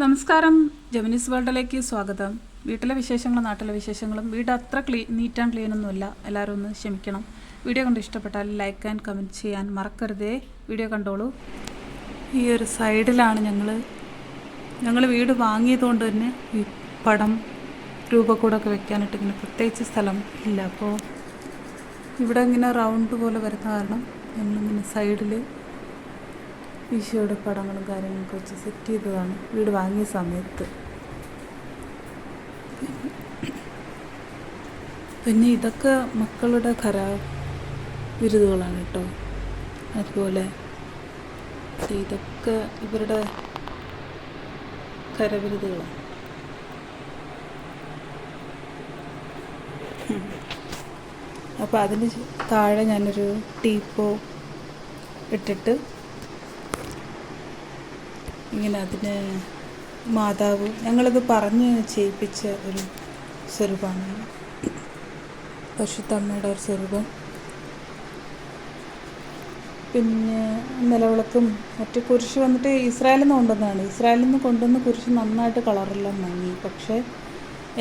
നമസ്കാരം, ജെമിനിസ് വേൾഡിലേക്ക് സ്വാഗതം. വീട്ടിലെ വിശേഷങ്ങളും നാട്ടിലെ വിശേഷങ്ങളും. വീട് അത്ര നീറ്റ് ആൻഡ് ക്ലീൻ ഒന്നുമില്ല, എല്ലാവരും ഒന്ന് ക്ഷമിക്കണം. വീഡിയോ കണ്ട് ഇഷ്ടപ്പെട്ടാൽ ലൈക്ക് ആൻഡ് കമൻറ്റ് ചെയ്യാൻ മറക്കരുതേ. വീഡിയോ കണ്ടോളൂ. ഈ ഒരു സൈഡിലാണ് ഞങ്ങൾ വീട് വാങ്ങിയതുകൊണ്ട് തന്നെ ഈ പടം രൂപക്കൂടൊക്കെ വെക്കാനായിട്ട് ഇങ്ങനെ പ്രത്യേകിച്ച് സ്ഥലം ഇല്ല. അപ്പോൾ ഇവിടെ ഇങ്ങനെ റൗണ്ട് പോലെ വരുന്ന കാരണം ഞങ്ങളിങ്ങനെ സൈഡിൽ ഈശോയുടെ പടങ്ങളും കാര്യങ്ങളൊക്കെ വെച്ച് സെറ്റ് ചെയ്തതാണ് വീട് വാങ്ങിയ സമയത്ത്. പിന്നെ ഇതൊക്കെ മക്കളുടെ കലാവിരുതുകളാണ് കേട്ടോ. അതുപോലെ ഇതൊക്കെ ഇവരുടെ കരവിരുതുകളാണ്. അപ്പോൾ അതിന് താഴെ ഞാനൊരു ടീപ്പോ ഇട്ടിട്ട് ഇങ്ങനെ അതിന് മാതാവ് ഞങ്ങളിത് പറഞ്ഞ് ചെയ്യിപ്പിച്ച ഒരു സ്വരൂപമാണ്, പരിശുദ്ധമ്മയുടെ ഒരു സ്വരൂപം. പിന്നെ നിലവിളക്കും മറ്റു കുരിശ് വന്നിട്ട് ഇസ്രായേലിൽ നിന്ന് കൊണ്ടുവന്നതാണ്. ഇസ്രായേലിൽ നിന്ന് കൊണ്ടുവന്ന കുരിശ് നന്നായിട്ട് കളറെല്ലാം മങ്ങി. പക്ഷേ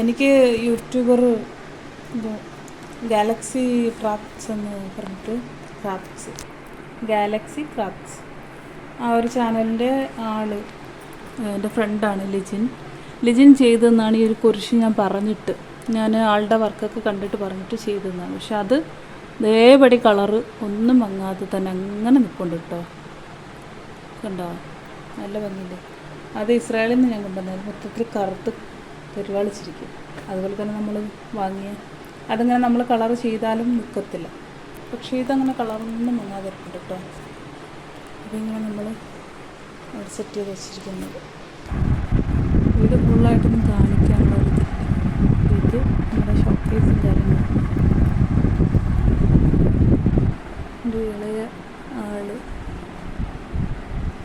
എനിക്ക് യൂട്യൂബർ ഗാലക്സി ക്രാഫ്റ്റ്സ് എന്ന് പറഞ്ഞിട്ട് ഗാലക്സി ക്രാഫ്റ്റ്സ് ആ ഒരു ചാനലിൻ്റെ എൻ്റെ ഫ്രണ്ടാണ് ലിജിൻ ചെയ്തതെന്നാണ് ഈ ഒരു കുരിശ് ഞാൻ ആളുടെ വർക്കൊക്കെ കണ്ടിട്ട് പറഞ്ഞിട്ട് ചെയ്തതെന്നാണ്. പക്ഷെ അത് അതേപടി കളറ് ഒന്നും മങ്ങാതെ തന്നെ അങ്ങനെ നിൽപ്പുണ്ട് കേട്ടോ. കണ്ടോ, നല്ല ഭംഗിയില്ലേ. അത് ഇസ്രായേലിൽ നിന്ന് ഞാൻ കൊണ്ടുവന്നത്. മൊത്തത്തിൽ കറുത്ത് പെരുവാളിച്ചിരിക്കും. അതുപോലെ തന്നെ നമ്മൾ വാങ്ങിയ അതിങ്ങനെ നമ്മൾ കളർ ചെയ്താലും നിൽക്കത്തില്ല. പക്ഷേ ഇതങ്ങനെ കളറൊന്നും മങ്ങാതെ ഇരിപ്പുണ്ട് കേട്ടോ. ഇതിങ്ങനെ നമ്മൾ അവിടെ സെറ്റ് ചെയ്ത് വെച്ചിരിക്കുന്നത്. വീട് ഫുള്ളായിട്ടൊന്നും കാണിക്കാനുള്ള ഒരിതില്ല. ഇത് നമ്മുടെ ഷോക്കേസും കാര്യങ്ങളും. എൻ്റെ ഇളയ ആള്.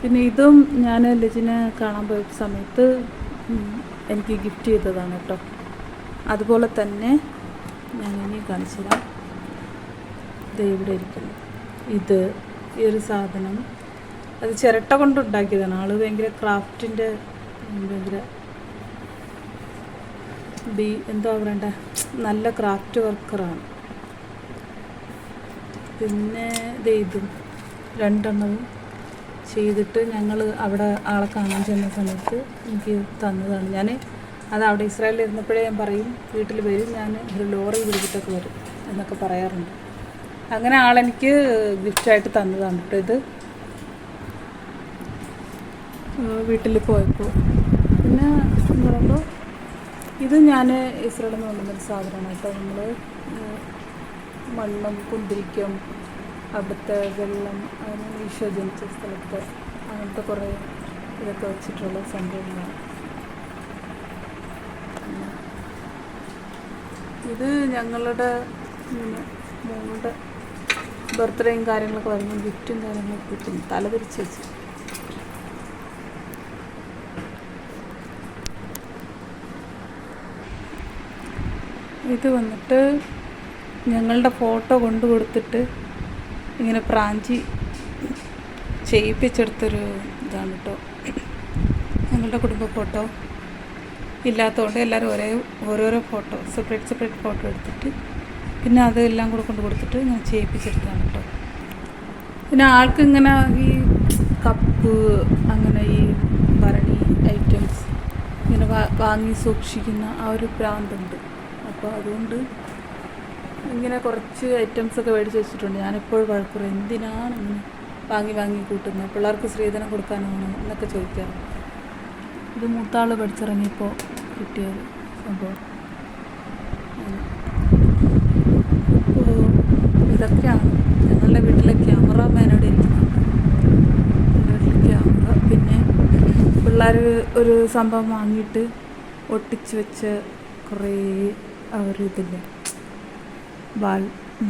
പിന്നെ ഇതും ഞാൻ ലിജിനെ കാണാൻ പോയ സമയത്ത് എനിക്ക് ഗിഫ്റ്റ് ചെയ്തതാണ് കേട്ടോ. അതുപോലെ തന്നെ ഞാൻ ഇനി കാണിച്ചു തരാം. ഇത് ഇവിടെ ഇരിക്കുന്നു. ഇത് ഈ ഒരു സാധനം അത് ചിരട്ട കൊണ്ട് ഉണ്ടാക്കിയതാണ്. ആൾ ഭയങ്കര ക്രാഫ്റ്റിൻ്റെ ഭയങ്കര എന്താ പറയണ്ടേ, നല്ല ക്രാഫ്റ്റ് വർക്കറാണ്. പിന്നെ ഇതും രണ്ടെണ്ണവും ചെയ്തിട്ട് ഞങ്ങൾ അവിടെ ആളെ കാണാൻ ചെന്ന സമയത്ത് എനിക്ക് തന്നതാണ്. ഞാൻ അത് അവിടെ ഇസ്രായേലിൽ ഇരുന്നപ്പോഴേ ഞാൻ പറയും, വീട്ടിൽ വരും, ഞാൻ ഒരു ലോറി പിടിച്ചിട്ടൊക്കെ വരും എന്നൊക്കെ പറയാറുണ്ട്. അങ്ങനെ ആളെനിക്ക് ഗിഫ്റ്റായിട്ട് തന്നതാണ് കേട്ടോ. ഇത് വീട്ടിൽ പോയപ്പോൾ പിന്നെ പറയുമ്പോൾ ഇത് ഞാൻ ഇസ്രായേലിൽ നിന്ന് കൊണ്ടുവന്നൊരു സാധനമാണ് കേട്ടോ. നമ്മൾ മണ്ണും കുന്തിരിക്കും, അവിടുത്തെ വെള്ളം, അതിന് ഈശോ ജനിച്ച സ്ഥലത്ത് അങ്ങനത്തെ കുറേ ഇതൊക്കെ വെച്ചിട്ടുള്ള സംഭവങ്ങളാണ്. ഇത് ഞങ്ങളുടെ മോളുടെ ബർത്ത്ഡേയും കാര്യങ്ങളൊക്കെ വരുമ്പോൾ ഗിഫ്റ്റും കാര്യങ്ങളൊക്കെ കിട്ടും. തലതിരിച്ച് വെച്ച് ഇത് വന്നിട്ട് ഞങ്ങളുടെ ഫോട്ടോ കൊണ്ടു കൊടുത്തിട്ട് ഇങ്ങനെ പ്രാഞ്ചി ചെയ്യിപ്പിച്ചെടുത്തൊരു ഇതാണ് കേട്ടോ. ഞങ്ങളുടെ കുടുംബ ഫോട്ടോ ഇല്ലാത്തതുകൊണ്ട് എല്ലാവരും ഓരോരോ ഫോട്ടോ സെപ്പറേറ്റ് ഫോട്ടോ എടുത്തിട്ട് പിന്നെ അതെല്ലാം കൂടെ കൊണ്ട് കൊടുത്തിട്ട് ഞാൻ ചെയ്യിപ്പിച്ചെടുത്താണ് കേട്ടോ. പിന്നെ ആൾക്ക് ഇങ്ങനെ ഈ കപ്പ്, അങ്ങനെ ഈ ഭരണി ഐറ്റംസ് ഇങ്ങനെ വാങ്ങി സൂക്ഷിക്കുന്ന ആ ഒരു ഭ്രാന്തുണ്ട്. അപ്പോൾ അതുകൊണ്ട് ഇങ്ങനെ കുറച്ച് ഐറ്റംസൊക്കെ മേടിച്ച് വെച്ചിട്ടുണ്ട്. ഞാനെപ്പോഴും വഴക്കുറയും, എന്തിനാണ് ഇങ്ങനെ വാങ്ങി കൂട്ടുന്നത്, പിള്ളേർക്ക് സ്ത്രീധനം കൊടുക്കാനാണ് എന്നൊക്കെ ചോദിക്കാറ്. ഇത് മൂത്താൾ പഠിച്ചിറങ്ങിയപ്പോൾ കിട്ടിയ സംഭവം. അപ്പോൾ ഇതൊക്കെയാണ് ഞങ്ങളുടെ വീട്ടിലെ ക്യാമറാമാനോട് ഇരിക്കുന്നത്. വീട്ടിലെ ക്യാമറ. പിന്നെ പിള്ളേർ ഒരു സംഭവം വാങ്ങിയിട്ട് ഒട്ടിച്ച് വെച്ച കുറേ ഇതില്ല,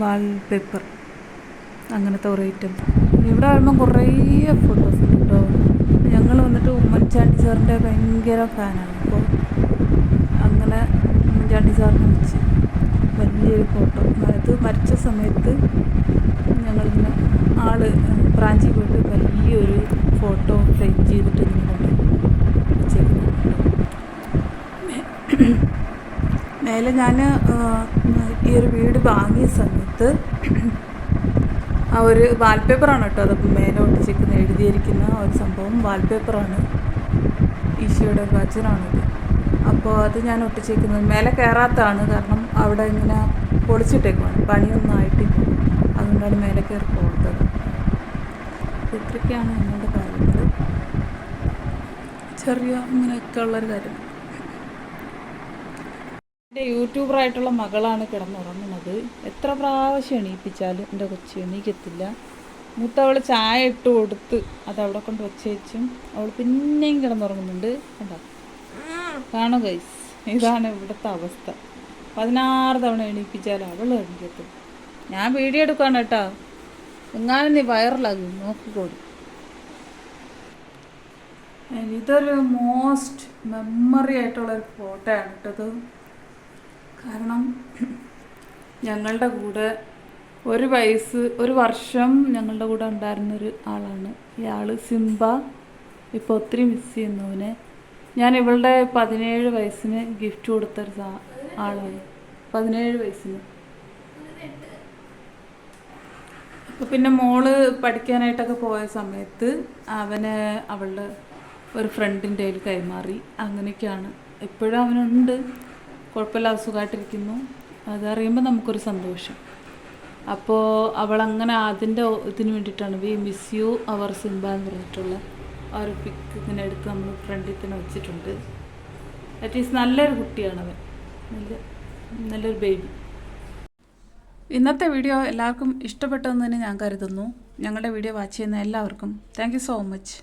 വാൾ പേപ്പർ, അങ്ങനത്തെ കുറേ ഐറ്റം. ഇവിടെ ആകുമ്പം കുറേ ഫോട്ടോസ് ഉണ്ട് കേട്ടോ. ഞങ്ങൾ വന്നിട്ട് ഉമ്മൻചാണ്ടി സാറിൻ്റെ ഭയങ്കര ഫാനാണ്. അപ്പോൾ അങ്ങനെ ഉമ്മൻചാണ്ടി സാറിനെ വെച്ച് വലിയൊരു ഫോട്ടോ, അത് മരിച്ച സമയത്ത് ഞങ്ങളിങ്ങനെ ബ്രാഞ്ചിൽ പോയിട്ട് വലിയൊരു ഫോട്ടോ ഫ്രെയിം ചെയ്തിട്ട് ഇങ്ങനെ കൊണ്ട് വെച്ചേക്കുന്നത്. മേലെ ഞാൻ ഈ ഒരു വീട് വാങ്ങിയ സമയത്ത് ആ ഒരു വാൾപേപ്പറാണ് കേട്ടോ, അത് മേലെ ഒട്ടിച്ചിരിക്കുന്ന എഴുതിയിരിക്കുന്ന ഒരു സംഭവം വാൾപേപ്പറാണ്. ഈശോയുടെ വചനാണിത്. അപ്പോൾ അത് ഞാൻ ഒട്ടിച്ചിരിക്കുന്നത് മേലെ കയറാത്തതാണ്, കാരണം അവിടെ ഇങ്ങനെ പൊളിച്ചിട്ടേക്കുവാണ്, പണിയൊന്നും ആയിട്ടില്ല. അതുകൊണ്ടാണ് മേലെ കയറി പോകുന്നത്. ഇത്രയൊക്കെയാണ് ഞങ്ങളുടെ കാര്യങ്ങൾ. ചെറിയ ഇങ്ങനെയൊക്കെ ഉള്ളൊരു കാര്യം. എൻ്റെ യൂട്യൂബറായിട്ടുള്ള മകളാണ് കിടന്നുറങ്ങുന്നത്. എത്ര പ്രാവശ്യം എണീപ്പിച്ചാലും എൻ്റെ കൊച്ചി എണീക്കത്തില്ല. മൂത്തവൾ ചായ ഇട്ട് കൊടുത്ത് അതവിടെ കൊണ്ട് വെച്ചും അവൾ പിന്നെയും കിടന്നുറങ്ങുന്നുണ്ട്. കണ്ടോ, കാണും ഗൈസ്, ഇതാണ് ഇവിടുത്തെ അവസ്ഥ. 16 തവണ എണീപ്പിച്ചാലും അവൾ എണീക്കത്തില്ല. ഞാൻ വീഡിയോ എടുക്കുകയാണ് കേട്ടോ, എങ്ങാനും നീ വൈറലാകും, നോക്കിക്കോടി. ഇതൊരു മോസ്റ്റ് മെമ്മറി ആയിട്ടുള്ളൊരു ഫോട്ടോ ആണ് കേട്ടത്. കാരണം ഞങ്ങളുടെ കൂടെ ഒരു വർഷം ഞങ്ങളുടെ കൂടെ ഉണ്ടായിരുന്നൊരു ആളാണ് ഇയാൾ, സിംബ. ഇപ്പോൾ ഒത്തിരി മിസ് ചെയ്യുന്നവനെ. ഞാൻ ഇവളുടെ 17 വയസ്സിന് ഗിഫ്റ്റ് കൊടുത്തൊരു ആളാണ്. 17 വയസ്സിന്. അപ്പോൾ പിന്നെ മോള് പഠിക്കാനായിട്ടൊക്കെ പോയ സമയത്ത് അവന് അവളുടെ ഒരു ഫ്രണ്ടിൻ്റെ കയ്യിൽ കൈമാറി. അങ്ങനെയൊക്കെയാണ്. ഇപ്പോഴും അവനുണ്ട്, കുഴപ്പമില്ല, സുഖമായിട്ടിരിക്കുന്നു. അതറിയുമ്പോൾ നമുക്കൊരു സന്തോഷം. അപ്പോൾ അവളങ്ങനെ അതിൻ്റെ ഇതിന് വേണ്ടിയിട്ടാണ് വി മിസ് യു അവർ സിംബ എന്ന് പറഞ്ഞിട്ടുള്ള ആ ഒരു പിക്ക് ഇങ്ങനെ എടുത്ത് നമ്മൾ ഫ്രണ്ടിൽ തന്നെ വെച്ചിട്ടുണ്ട്. ദാറ്റ് ഈസ് നല്ലൊരു കുട്ടിയാണവൻ, നല്ലൊരു ബേബി. ഇന്നത്തെ വീഡിയോ എല്ലാവർക്കും ഇഷ്ടപ്പെട്ടെന്ന് തന്നെ ഞാൻ കരുതുന്നു. ഞങ്ങളുടെ വീഡിയോ വാച്ച് ചെയ്യുന്ന എല്ലാവർക്കും താങ്ക് യു സോ മച്ച്.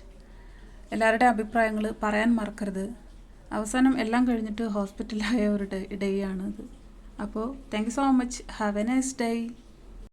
എല്ലാവരുടെ അഭിപ്രായങ്ങൾ പറയാൻ മറക്കരുത്. അവസാനം എല്ലാം കഴിഞ്ഞിട്ട് ഹോസ്പിറ്റലായ ഒരു ഡേ ആണിത്. അപ്പോൾ thank you so much. Have A nice day.